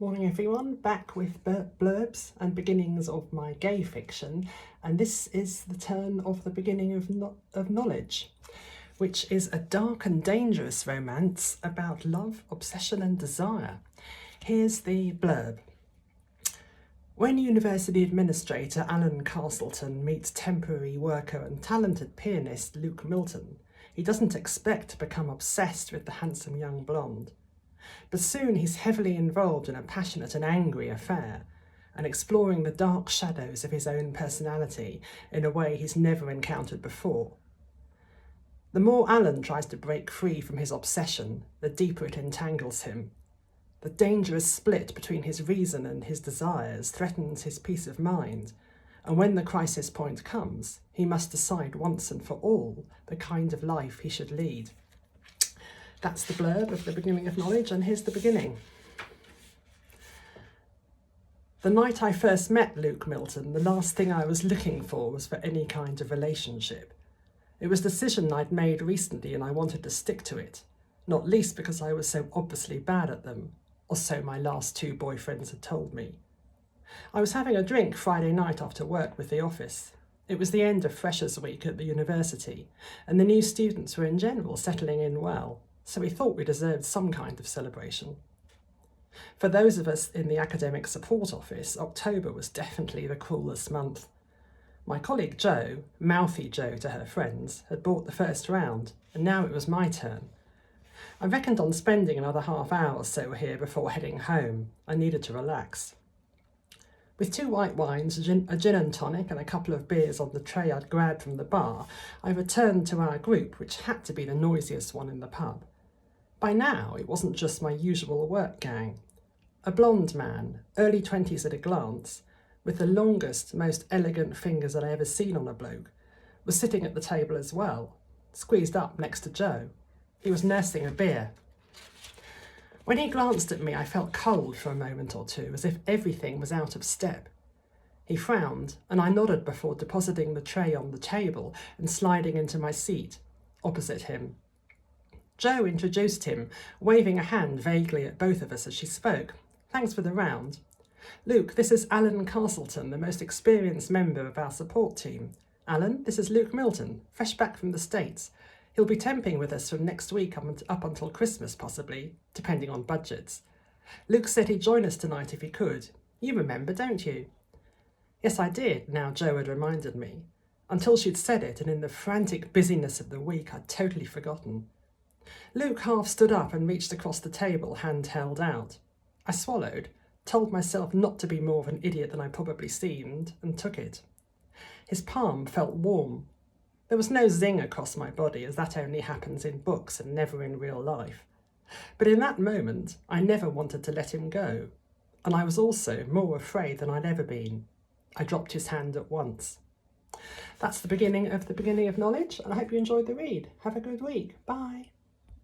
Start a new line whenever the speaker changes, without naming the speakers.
Morning everyone, back with blurbs and beginnings of my gay fiction, and this is the turn of the beginning of Knowledge, which is a dark and dangerous romance about love, obsession and desire. Here's the blurb. When University Administrator Alan Castleton meets temporary worker and talented pianist Luke Milton, he doesn't expect to become obsessed with the handsome young blonde. But soon he's heavily involved in a passionate and angry affair, and exploring the dark shadows of his own personality in a way he's never encountered before. The more Alan tries to break free from his obsession, the deeper it entangles him. The dangerous split between his reason and his desires threatens his peace of mind, and when the crisis point comes, he must decide once and for all the kind of life he should lead. That's the blurb of the beginning of Knowledge, and here's the beginning. The night I first met Luke Milton, the last thing I was looking for was for any kind of relationship. It was a decision I'd made recently and I wanted to stick to it, not least because I was so obviously bad at them, or so my last two boyfriends had told me. I was having a drink Friday night after work with the office. It was the end of Freshers' Week at the university, and the new students were in general settling in well, so we thought we deserved some kind of celebration. For those of us in the academic support office, October was definitely the coolest month. My colleague Jo, Mouthy Jo to her friends, had bought the first round, and now it was my turn. I reckoned on spending another half hour or so here before heading home. I needed to relax. With 2 white wines, a gin and tonic and a couple of beers on the tray I'd grabbed from the bar, I returned to our group, which had to be the noisiest one in the pub. By now, it wasn't just my usual work gang. A blonde man, early 20s at a glance, with the longest, most elegant fingers I'd ever seen on a bloke, was sitting at the table as well, squeezed up next to Jo. He was nursing a beer. When he glanced at me, I felt cold for a moment or two, as if everything was out of step. He frowned, and I nodded before depositing the tray on the table and sliding into my seat, opposite him. Jo introduced him, waving a hand vaguely at both of us as she spoke. Thanks for the round. Luke, this is Alan Castleton, the most experienced member of our support team. Alan, this is Luke Milton, fresh back from the States. He'll be temping with us from next week up until Christmas, possibly, depending on budgets. Luke said he'd join us tonight if he could. You remember, don't you? Yes, I did, now Jo had reminded me. Until she'd said it, and in the frantic busyness of the week, I'd totally forgotten. Luke half stood up and reached across the table, hand held out. I swallowed, told myself not to be more of an idiot than I probably seemed, and took it. His palm felt warm. There was no zing across my body, as that only happens in books and never in real life. But in that moment, I never wanted to let him go, and I was also more afraid than I'd ever been. I dropped his hand at once. That's the beginning of Knowledge, and I hope you enjoyed the read. Have a good week. Bye.